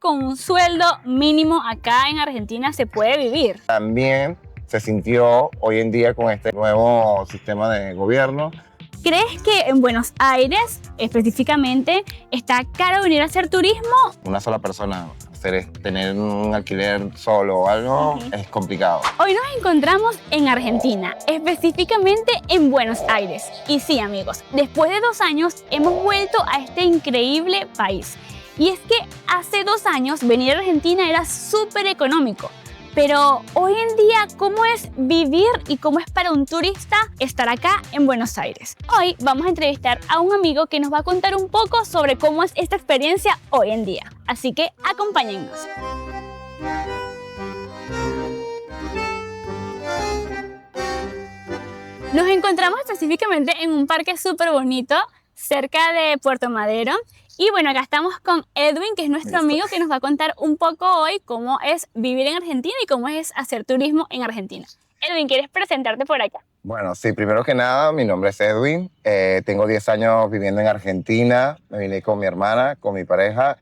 con un sueldo mínimo acá en Argentina se puede vivir? También se sintió hoy en día con este nuevo sistema de gobierno. ¿Crees que en Buenos Aires específicamente está caro venir a hacer turismo? Una sola persona tener un alquiler solo o algo es complicado. Hoy nos encontramos en Argentina, específicamente en Buenos Aires. Y sí, amigos, después de 2 años hemos vuelto a este increíble país. Y es que hace 2 años venir a Argentina era súper económico. Pero hoy en día, ¿cómo es vivir y cómo es para un turista estar acá en Buenos Aires? Hoy vamos a entrevistar a un amigo que nos va a contar un poco sobre cómo es esta experiencia hoy en día. Así que acompáñennos. Nos encontramos específicamente en un parque súper bonito cerca de Puerto Madero. Y bueno, acá estamos con Edwin, que es nuestro amigo que nos va a contar un poco hoy cómo es vivir en Argentina y cómo es hacer turismo en Argentina. Edwin, ¿quieres presentarte por acá? Bueno, sí, primero que nada, mi nombre es Edwin. Tengo 10 años viviendo en Argentina. Me vine con mi hermana, con mi pareja.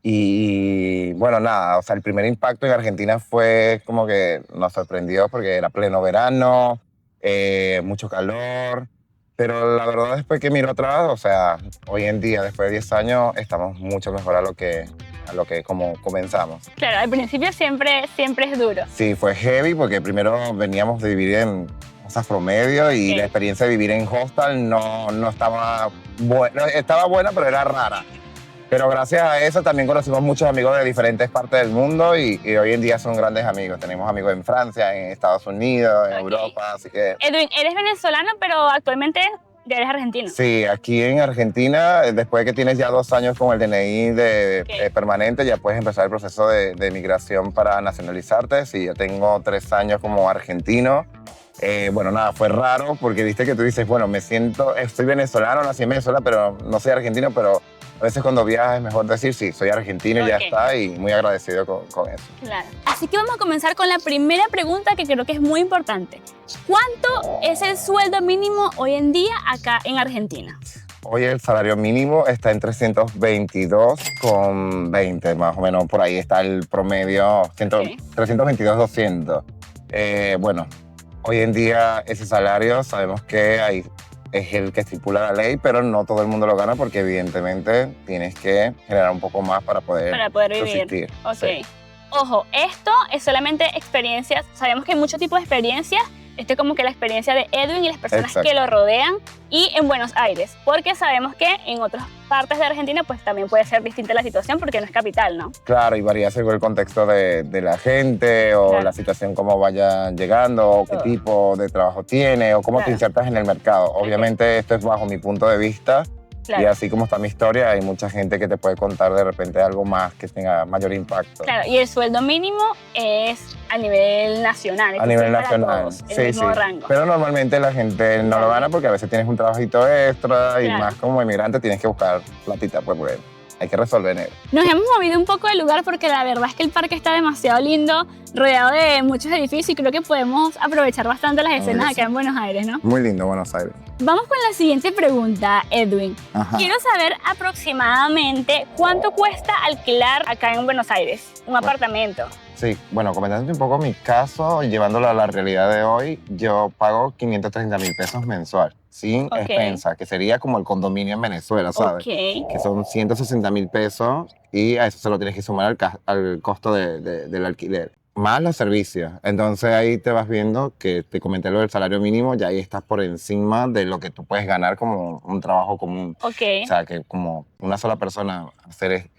Y bueno, nada, o sea, el primer impacto en Argentina fue como que nos sorprendió porque era pleno verano, mucho calor. Pero la verdad, después que miro atrás, o sea, hoy en día, después de 10 años, estamos mucho mejor a lo que como comenzamos. Claro, al principio siempre es duro. Sí, fue heavy porque primero veníamos de vivir en cosas promedio y la experiencia de vivir en hostel no estaba buena. Estaba buena, pero era rara. Pero gracias a eso también conocimos muchos amigos de diferentes partes del mundo y hoy en día son grandes amigos. Tenemos amigos en Francia, en Estados Unidos, en Europa, así que... Edwin, eres venezolano, pero actualmente ya eres argentino. Sí, aquí en Argentina, después de que tienes ya 2 años con el DNI permanente, ya puedes empezar el proceso de migración para nacionalizarte. Sí, yo tengo 3 años como argentino. Bueno, nada, fue raro porque viste que tú dices, bueno, estoy venezolano, nací en Venezuela, pero no soy argentino, pero... A veces cuando viajas es mejor decir, sí, soy argentino y ya está, y muy agradecido con eso. Claro. Así que vamos a comenzar con la primera pregunta que creo que es muy importante. ¿Cuánto es el sueldo mínimo hoy en día acá en Argentina? Hoy el salario mínimo está en 322,20, más o menos, por ahí está el promedio, 322,200. Bueno, hoy en día ese salario sabemos que es el que estipula la ley, pero no todo el mundo lo gana porque evidentemente tienes que generar un poco más para poder vivir. Subsistir. Ok. Sí. Ojo, esto es solamente experiencias. Sabemos que hay muchos tipos de experiencias. Esto es como que la experiencia de Edwin y las personas que lo rodean y en Buenos Aires, porque sabemos que en otras partes de Argentina pues también puede ser distinta la situación porque no es capital, ¿no? Claro, y varía según el contexto de la gente o la situación, cómo vaya llegando, o qué tipo de trabajo tiene o cómo te insertas en el mercado. Obviamente esto es bajo mi punto de vista. Claro. Y así como está mi historia, hay mucha gente que te puede contar de repente algo más que tenga mayor impacto. Claro, y el sueldo mínimo es a nivel nacional. A nivel nacional, todos, el mismo rango. Pero normalmente la gente no lo gana porque a veces tienes un trabajito extra y más como inmigrante tienes que buscar platita, pues bueno, hay que resolver eso. Nos hemos movido un poco del lugar porque la verdad es que el parque está demasiado lindo, rodeado de muchos edificios y creo que podemos aprovechar bastante las escenas acá en Buenos Aires, ¿no? Muy lindo Buenos Aires. Vamos con la siguiente pregunta, Edwin. Quiero saber aproximadamente cuánto cuesta alquilar acá en Buenos Aires un apartamento. Sí, bueno, comentándote un poco mi caso, llevándolo a la realidad de hoy, yo pago 530.000 pesos mensual, sin expensa, que sería como el condominio en Venezuela, ¿sabes? Que son 160.000 pesos y a eso se lo tienes que sumar al costo del alquiler, más los servicios. Entonces ahí te vas viendo que te comenté lo del salario mínimo, ya ahí estás por encima de lo que tú puedes ganar como un trabajo común. O sea, que como una sola persona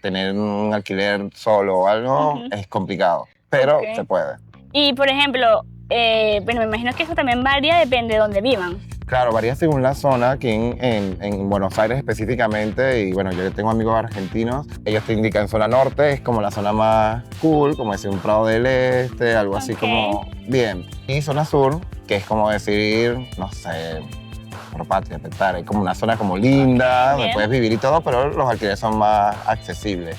tener un alquiler solo o algo es complicado. Pero se puede. Y, por ejemplo, bueno, me imagino que eso también varía, depende de dónde vivan. Claro, varía según la zona, aquí en Buenos Aires específicamente, y bueno, yo tengo amigos argentinos, ellos te indican zona norte, es como la zona más cool, como decir un Prado del Este, algo así como bien. Y zona sur, que es como decir, no sé, por Patria, Petare, es como una zona como linda, donde puedes vivir y todo, pero los alquileres son más accesibles.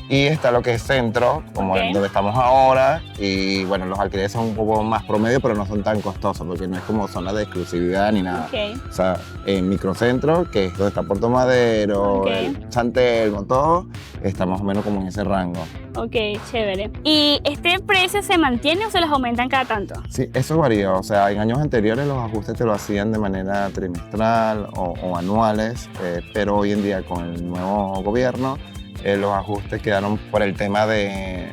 Y está lo que es centro, como donde estamos ahora. Y bueno, los alquileres son un poco más promedio, pero no son tan costosos, porque no es como zona de exclusividad ni nada. O sea, en microcentro, que es donde está Puerto Madero, San Telmo, todo, está más o menos como en ese rango. Ok, chévere. ¿Y este precio se mantiene o se los aumentan cada tanto? Sí, eso varía. O sea, en años anteriores los ajustes te lo hacían de manera trimestral o anuales, pero hoy en día con el nuevo gobierno los ajustes quedaron por el tema de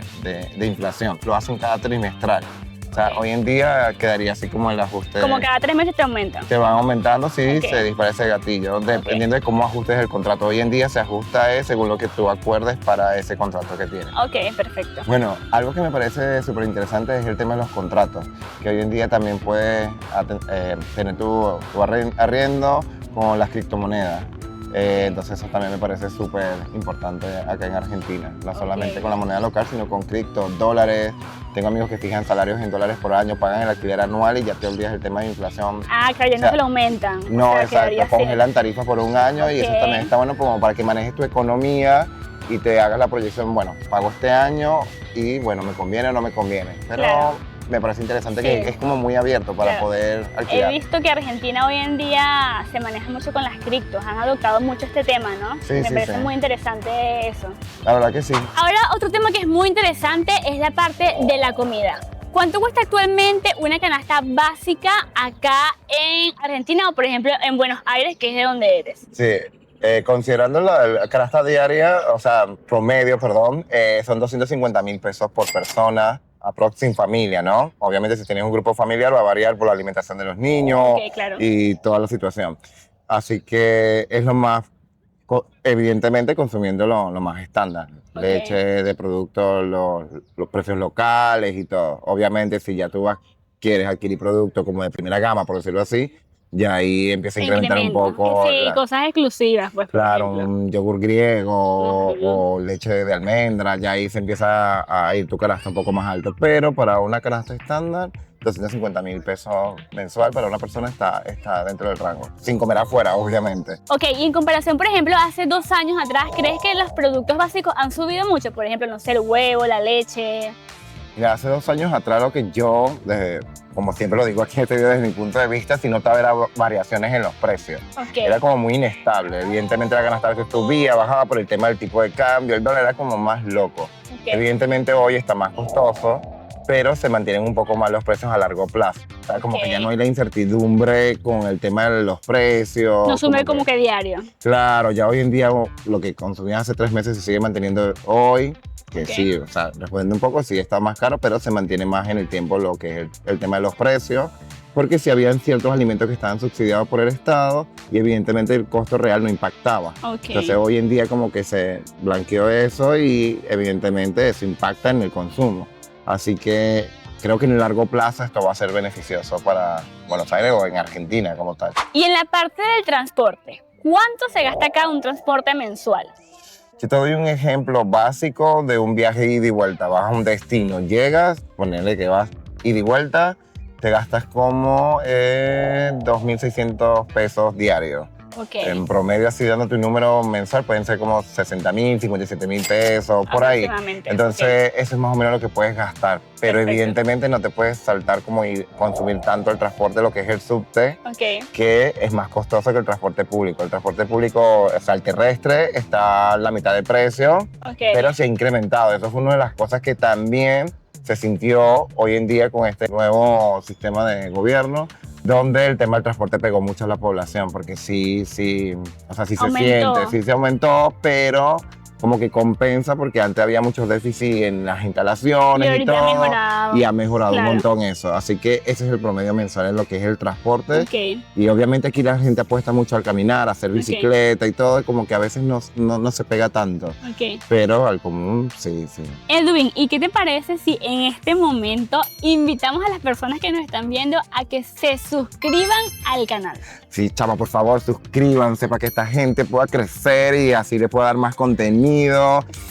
inflación. Lo hacen cada trimestral. O sea, hoy en día quedaría así como el ajuste. Como cada 3 meses te aumentan. Te van aumentando, sí, se dispara ese gatillo, dependiendo de cómo ajustes el contrato. Hoy en día se ajusta según lo que tú acuerdes para ese contrato que tienes. Ok, perfecto. Bueno, algo que me parece súper interesante es el tema de los contratos, que hoy en día también puedes tener tu arriendo con las criptomonedas. Entonces eso también me parece súper importante acá en Argentina, no solamente con la moneda local, sino con cripto, dólares. Tengo amigos que fijan salarios en dólares por año, pagan el alquiler anual y ya te olvidas el tema de inflación. Ah, claro, ya no se lo aumentan. No, exacto, congelan tarifas por un año y eso también está bueno como para que manejes tu economía y te hagas la proyección, bueno, pago este año y bueno, me conviene o no me conviene. Pero me parece interesante que es como muy abierto para poder alquilar. He visto que Argentina hoy en día se maneja mucho con las criptos, han adoptado mucho este tema, ¿no? Me parece muy interesante eso. La verdad que sí. Ahora, otro tema que es muy interesante es la parte de la comida. ¿Cuánto cuesta actualmente una canasta básica acá en Argentina o, por ejemplo, en Buenos Aires, que es de donde eres? Sí. Considerando la canasta diaria, o sea, promedio, perdón, son 250.000 pesos por persona, aprox sin familia, ¿no? Obviamente si tienes un grupo familiar va a variar por la alimentación de los niños y toda la situación. Así que es lo más, evidentemente consumiendo lo más estándar. Leche de productos, los precios locales y todo. Obviamente si ya tú quieres adquirir productos como de primera gama, por decirlo así, y ahí empieza a incrementar un poco. Sí, cosas exclusivas, pues. Claro, un yogur griego o leche de almendra, ya ahí se empieza a ir tu canasta un poco más alto. Pero para una canasta estándar, 250.000 pesos mensual para una persona está dentro del rango. Sin comer afuera, obviamente. Ok, y en comparación, por ejemplo, hace 2 años atrás, ¿crees que los productos básicos han subido mucho? Por ejemplo, no sé, el huevo, la leche. Mira, hace 2 años atrás lo que yo, como siempre lo digo aquí en este video desde mi punto de vista, si notaba era variaciones en los precios. Era como muy inestable. Evidentemente la canasta a veces subía, bajaba por el tema del tipo de cambio, el dólar era como más loco. Evidentemente hoy está más costoso, pero se mantienen un poco más los precios a largo plazo. O sea, como que ya no hay la incertidumbre con el tema de los precios. No sube como que diario. Claro, ya hoy en día lo que consumías hace 3 meses se sigue manteniendo hoy. Que sí, o sea, respondiendo un poco, sí está más caro, pero se mantiene más en el tiempo lo que es el tema de los precios, porque sí habían ciertos alimentos que estaban subsidiados por el Estado y evidentemente el costo real no impactaba. Entonces hoy en día como que se blanqueó eso y evidentemente eso impacta en el consumo. Así que creo que en el largo plazo esto va a ser beneficioso para Buenos Aires o en Argentina como tal. Y en la parte del transporte, ¿cuánto se gasta acá un transporte mensual? Yo te doy un ejemplo básico de un viaje ida y vuelta. Vas a un destino, llegas, ponele que vas ida y vuelta, te gastas como 2.600 pesos diarios. En promedio, así dándote un número mensual, pueden ser como 60.000, 57.000 pesos, por ahí. Entonces, eso es más o menos lo que puedes gastar. Pero evidentemente no te puedes saltar como y consumir tanto el transporte, lo que es el subte, que es más costoso que el transporte público. El transporte público, o sea, el terrestre, está a la mitad de precio, pero se ha incrementado. Eso fue una de las cosas que también se sintió hoy en día con este nuevo sistema de gobierno, donde el tema del transporte pegó mucho a la población, porque sí, o sea, sí se siente, sí se aumentó, pero como que compensa porque antes había muchos déficits en las instalaciones y todo, y ha mejorado un montón eso. Así que ese es el promedio mensual en lo que es el transporte. Y obviamente aquí la gente apuesta mucho al caminar, a hacer bicicleta y todo, y como que a veces no se pega tanto. Pero al común, sí. Edwin, ¿y qué te parece si en este momento invitamos a las personas que nos están viendo a que se suscriban al canal? Sí, chama, por favor, suscríbanse para que esta gente pueda crecer y así le pueda dar más contenido.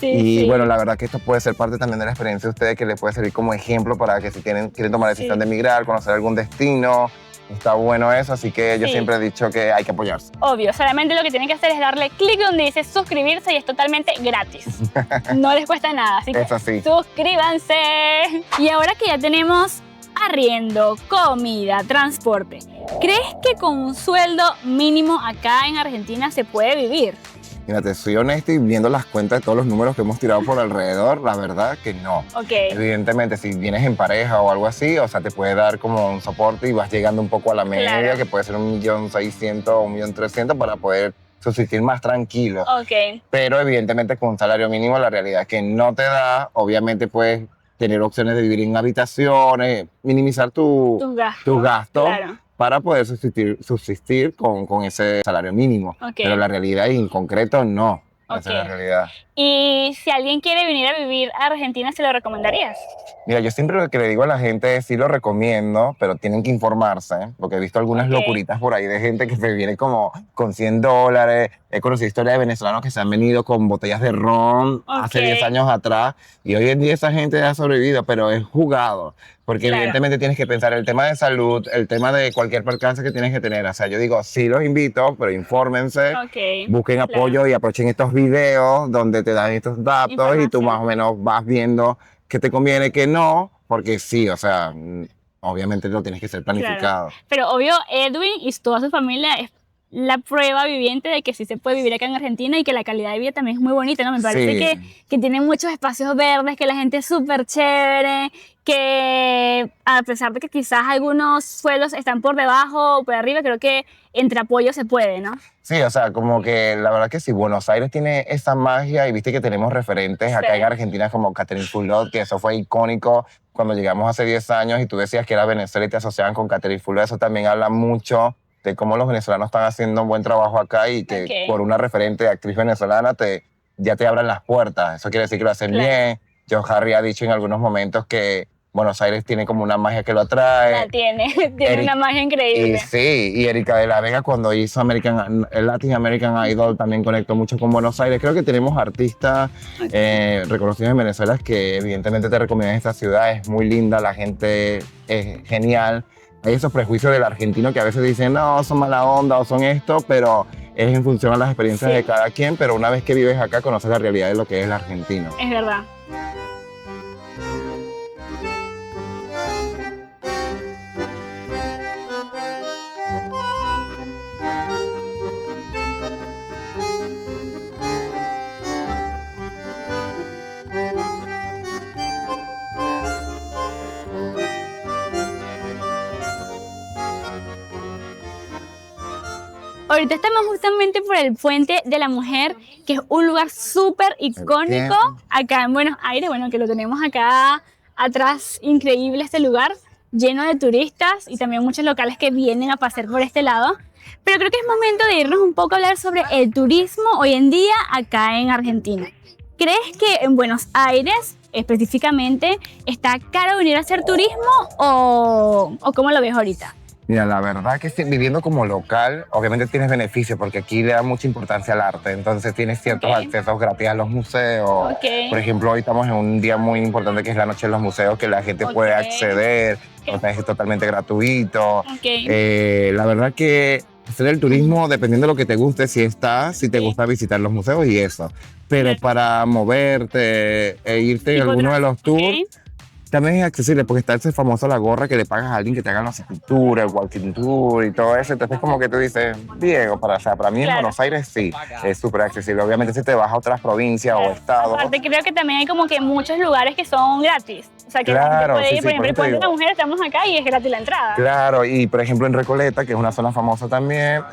Y bueno, la verdad que esto puede ser parte también de la experiencia de ustedes, que les puede servir como ejemplo para que si quieren tomar la decisión de emigrar, conocer algún destino, Está bueno eso, así que yo siempre he dicho que hay que apoyarse. Obvio, solamente lo que tienen que hacer es darle clic donde dice suscribirse y es totalmente gratis. No les cuesta nada, así que suscríbanse. Y ahora que ya tenemos arriendo, comida, transporte, ¿crees que con un sueldo mínimo acá en Argentina se puede vivir? Mira, te soy honesto y viendo las cuentas de todos los números que hemos tirado por alrededor, la verdad que no. Evidentemente, si vienes en pareja o algo así, o sea, te puede dar como un soporte y vas llegando un poco a la media, que puede ser 1.600.000 o 1.300.000 para poder subsistir más tranquilo. Pero evidentemente con un salario mínimo la realidad es que no te da, obviamente puedes tener opciones de vivir en habitaciones, minimizar tus gastos. Para poder subsistir con ese salario mínimo. Pero la realidad y en concreto no. Esa es la realidad. Y si alguien quiere venir a vivir a Argentina, ¿se lo recomendarías? Mira, yo siempre lo que le digo a la gente es sí lo recomiendo, pero tienen que informarse, porque he visto algunas locuritas por ahí de gente que se viene como con $100. He conocido historias de venezolanos que se han venido con botellas de ron hace 10 años atrás y hoy en día esa gente ha sobrevivido, pero es jugado. Porque evidentemente tienes que pensar el tema de salud, el tema de cualquier percance que tienes que tener. O sea, yo digo, sí los invito, pero infórmense, busquen apoyo y aprovechen estos videos donde te dan estos datos y tú más o menos vas viendo qué te conviene, qué no, porque sí, o sea, obviamente lo tienes que ser planificado. Pero obvio, Edwin y toda su familia es la prueba viviente de que sí se puede vivir acá en Argentina y que la calidad de vida también es muy bonita, ¿no? Me parece que tiene muchos espacios verdes, que la gente es súper chévere, que a pesar de que quizás algunos suelos están por debajo o por arriba, creo que entre apoyo se puede, ¿no? Sí, o sea, como que la verdad que sí, Buenos Aires tiene esa magia y viste que tenemos referentes acá en Argentina como Catherine Fulop, que eso fue icónico cuando llegamos hace 10 años y tú decías que era Venezuela y te asociaban con Catherine Fulop. Eso también habla mucho de cómo los venezolanos están haciendo un buen trabajo acá y que por una referente de actriz venezolana ya te abran las puertas. Eso quiere decir que lo hacen bien. Joe Harry ha dicho en algunos momentos que Buenos Aires tiene como una magia que lo atrae. La tiene una magia increíble. Y sí, y Erika de la Vega cuando hizo el Latin American Idol también conectó mucho con Buenos Aires. Creo que tenemos artistas reconocidos en Venezuela que evidentemente te recomiendan esta ciudad. Es muy linda, la gente es genial. Hay esos prejuicios del argentino que a veces dicen, no, son mala onda o son esto, pero es en función a las experiencias de cada quien, pero una vez que vives acá conoces la realidad de lo que es el argentino. Es verdad. Ahorita estamos justamente por el Puente de la Mujer, que es un lugar súper icónico acá en Buenos Aires. Bueno, que lo tenemos acá atrás, increíble este lugar, lleno de turistas y también muchos locales que vienen a pasear por este lado. Pero creo que es momento de irnos un poco a hablar sobre el turismo hoy en día acá en Argentina. ¿Crees que en Buenos Aires específicamente está caro venir a hacer turismo o cómo lo ves ahorita? Mira, la verdad que viviendo como local, obviamente tienes beneficios porque aquí le da mucha importancia al arte, entonces tienes ciertos accesos gratis a los museos. Por ejemplo, hoy estamos en un día muy importante que es la Noche de los Museos, que la gente puede acceder, es totalmente gratuito. La verdad que hacer el turismo, dependiendo de lo que te guste, si te gusta visitar los museos y eso. Pero para moverte e irte en alguno de los tours, también es accesible porque está ese famoso la gorra que le pagas a alguien que te haga las esculturas, el walking tour y todo eso. Entonces como que tú dices, Diego, para mí en Buenos Aires sí, es súper accesible. Obviamente si te vas a otras provincias o estados. Aparte creo que también hay como que muchos lugares que son gratis. O sea, que la gente puede ir, por ejemplo, el Puente de la Mujer, estamos acá y es gratis la entrada. Claro, y por ejemplo en Recoleta, que es una zona famosa también,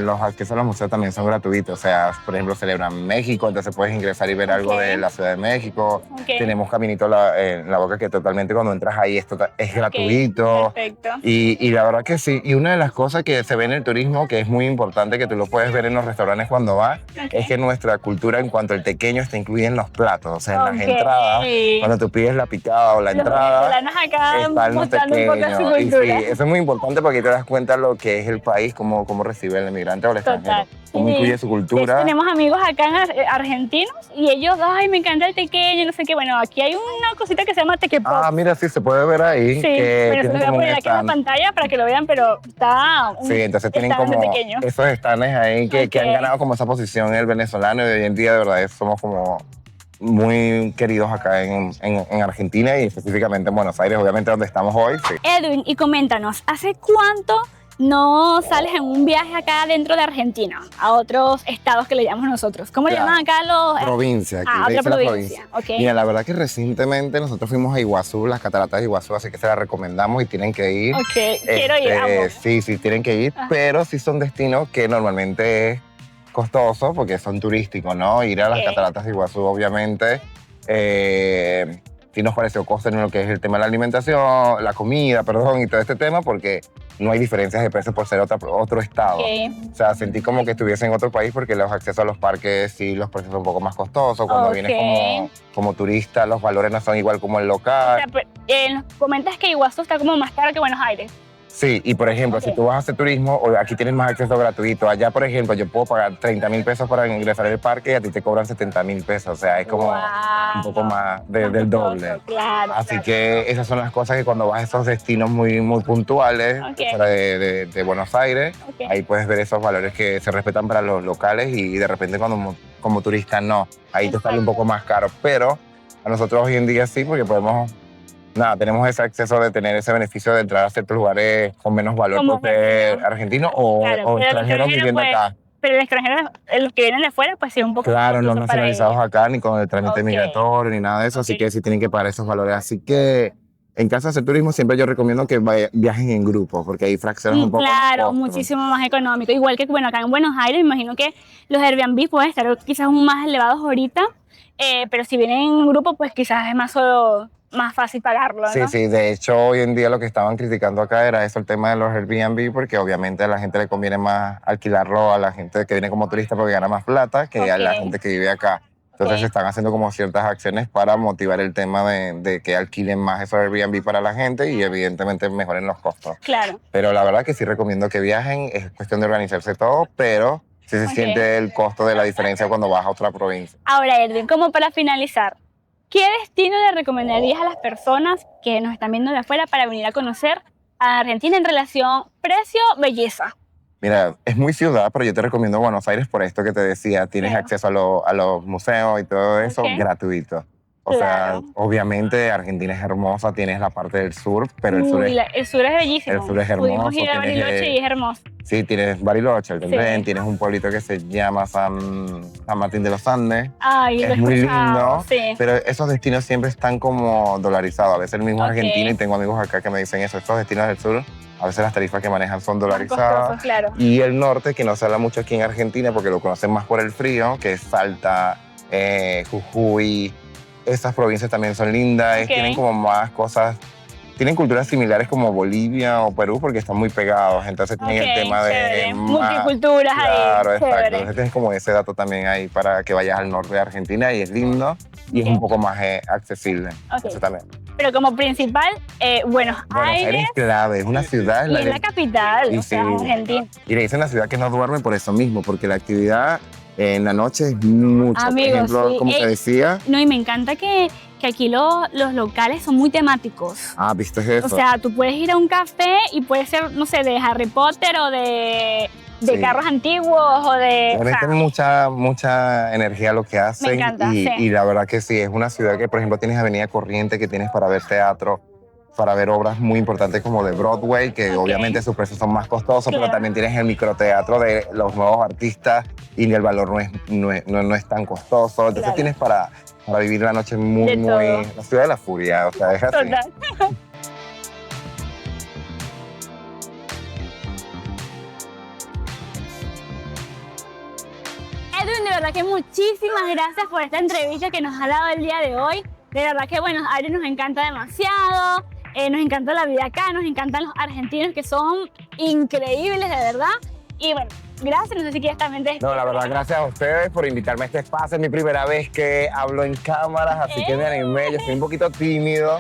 los accesos a los museos también son gratuitos. O sea, por ejemplo, celebran México, entonces puedes ingresar y ver algo de la Ciudad de México. Tenemos Caminito en la Boca que totalmente cuando entras ahí es gratuito. Perfecto. Y la verdad que sí. Y una de las cosas que se ve en el turismo, que es muy importante, que tú lo puedes ver en los restaurantes cuando vas, es que nuestra cultura en cuanto al tequeño está incluida en los platos, o sea, en las entradas. Cuando tú pides la picada o la entrada. Los acá está el no mostrando un poco de su pequeño. Y cultura. sí, eso es muy importante porque te das cuenta lo que es el país, cómo recibe el inmigrante o el extranjero. Cómo incluye su cultura. Tenemos amigos acá argentinos y ellos, ay, me encanta el tequeño, no sé qué. Bueno, aquí hay una cosita que se llama tequepop. Ah, mira, sí, se puede ver ahí. Sí, pero se los voy a poner aquí en la pantalla para que lo vean, pero está sí, entonces tienen como esos stands ahí que han ganado como esa posición el venezolano y hoy en día de verdad somos como muy queridos acá en Argentina y específicamente en Buenos Aires, obviamente donde estamos hoy. Sí. Edwin, y coméntanos, ¿hace cuánto no sales en un viaje acá dentro de Argentina, a otros estados que le llamamos nosotros? ¿Cómo le llaman acá los...? Provincia. Otra provincia. Okay. Mira, la verdad que recientemente nosotros fuimos a Iguazú, las cataratas de Iguazú, así que se las recomendamos y tienen que ir. Ok, quiero ir, vamos. Sí, tienen que ir, pero sí son destinos que normalmente es costoso porque son turísticos, ¿no? Ir a las cataratas de Iguazú, obviamente, sí nos pareció costo en lo que es el tema de la alimentación, la comida, perdón, y todo este tema, porque no hay diferencias de precios por ser otro estado. O sea, sentí como que estuviese en otro país porque los accesos a los parques sí, los precios son un poco más costosos. Cuando vienes como turista, los valores no son igual como el local. O sea, comentas que Iguazú está como más caro que Buenos Aires. Sí, y por ejemplo, si tú vas a hacer turismo, aquí tienes más acceso gratuito. Allá, por ejemplo, yo puedo pagar 30.000 pesos para ingresar al parque y a ti te cobran 70.000 pesos. O sea, es como un poco más del doble. Claro, así que esas son las cosas que cuando vas a esos destinos muy puntuales, de Buenos Aires, ahí puedes ver esos valores que se respetan para los locales y de repente como turista no. Ahí te sale un poco más caro. Pero a nosotros hoy en día sí, porque tenemos ese acceso de tener ese beneficio de entrar a ciertos lugares con menos valor por ser argentino o extranjeros viviendo acá. Pero el extranjero, los que vienen de fuera, pues sí, un poco. Claro, no nacionalizados acá, ni con el trámite migratorio, ni nada de eso, así que sí tienen que pagar esos valores. Así que en caso de hacer turismo, siempre yo recomiendo que viajen en grupo, porque ahí fraccionan un poco. Claro, muchísimo más económico. Igual que, bueno, acá en Buenos Aires, me imagino que los Airbnb pueden estar quizás más elevados ahorita, pero si vienen en grupo, pues quizás es más fácil pagarlo, ¿no? Sí, de hecho hoy en día lo que estaban criticando acá era eso, el tema de los Airbnb, porque obviamente a la gente le conviene más alquilarlo a la gente que viene como turista porque gana más plata que a la gente que vive acá. Entonces se están haciendo como ciertas acciones para motivar el tema de que alquilen más esos Airbnb para la gente y evidentemente mejoren los costos. Claro. Pero la verdad que sí recomiendo que viajen, es cuestión de organizarse todo, pero sí se siente el costo de la diferencia cuando vas a otra provincia. Ahora, Edwin, como para finalizar, ¿qué destino le recomendarías a las personas que nos están viendo de afuera para venir a conocer a Argentina en relación precio-belleza? Mira, es muy ciudad, pero yo te recomiendo Buenos Aires por esto que te decía. Tienes acceso a los museos y todo eso gratuito. O sea, obviamente Argentina es hermosa, tienes la parte del sur, pero el sur es bellísimo. El sur es hermoso. Pudimos ir a Bariloche y es hermoso. Sí, tienes Bariloche, tienes un pueblito que se llama San Martín de los Andes. Ay, es muy lindo, pero esos destinos siempre están como dolarizados. A veces el mismo argentino, y tengo amigos acá que me dicen eso, estos destinos del sur, a veces las tarifas que manejan son dolarizadas. Costosos, claro. Y el norte, que no se habla mucho aquí en Argentina porque lo conocen más por el frío, que es Salta, Jujuy. Esas provincias también son lindas, tienen como más cosas, tienen culturas similares como Bolivia o Perú porque están muy pegados, entonces tienen el tema de multiculturas ahí. Claro, exacto. Entonces tienes como ese dato también ahí para que vayas al norte de Argentina y es lindo y es un poco más accesible. Eso también. Pero como principal, Buenos Aires es clave, es una ciudad. Y es la capital, o sea, Argentina. Y le dicen la ciudad que no duerme por eso mismo, porque la actividad en la noche es mucho. Amigos, por ejemplo, como te decía. No, y me encanta que aquí los locales son muy temáticos. Ah, ¿viste eso? O sea, tú puedes ir a un café y puede ser, no sé, de Harry Potter o de carros antiguos o de... Tiene mucha energía lo que hacen. Me encanta, y la verdad que sí, es una ciudad que, por ejemplo, tienes Avenida Corriente, que tienes para ver teatro, para ver obras muy importantes como de Broadway, que obviamente sus precios son más costosos, pero también tienes el microteatro de los nuevos artistas y el valor no es tan costoso. Entonces tienes para vivir la noche muy... La ciudad de la furia, o sea, es así. Total. Edwin, de verdad que muchísimas gracias por esta entrevista que nos ha dado el día de hoy. De verdad que Buenos Aires nos encanta demasiado. Nos encanta la vida acá, nos encantan los argentinos que son increíbles, de verdad. Y bueno, Gracias, no sé si quieres también No, la verdad, gracias a ustedes por invitarme a este espacio. Es mi primera vez que hablo en cámaras, así que me animé. Yo estoy un poquito tímido.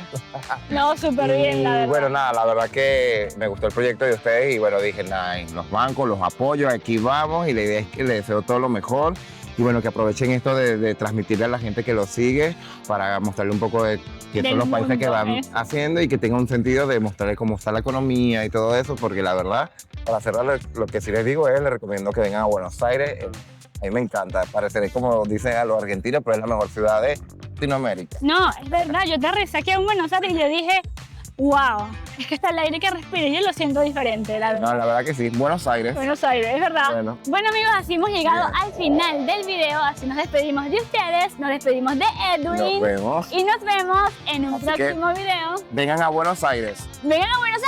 No, súper bien, la verdad. Bueno, nada, la verdad que me gustó el proyecto de ustedes y bueno, dije, nada, los bancos, los apoyo, aquí vamos y la idea es que les deseo todo lo mejor. Y bueno, que aprovechen esto de transmitirle a la gente que lo sigue para mostrarle un poco de qué son los países que van haciendo y que tenga un sentido de mostrarle cómo está la economía y todo eso, porque la verdad, para cerrar, lo que sí les digo es, les recomiendo que vengan a Buenos Aires. A mí me encanta, pareceré como dicen a los argentinos, pero es la mejor ciudad de Latinoamérica. No, es verdad, yo te aterricé aquí en Buenos Aires y yo dije, wow, es que está el aire que respiro y yo lo siento diferente, la verdad. No, la verdad que sí, Buenos Aires. Buenos Aires, es verdad. Bueno amigos, así hemos llegado al final del video, así nos despedimos de ustedes, nos despedimos de Edwin. Nos vemos. Y nos vemos en un próximo video. Vengan a Buenos Aires. Vengan a Buenos Aires.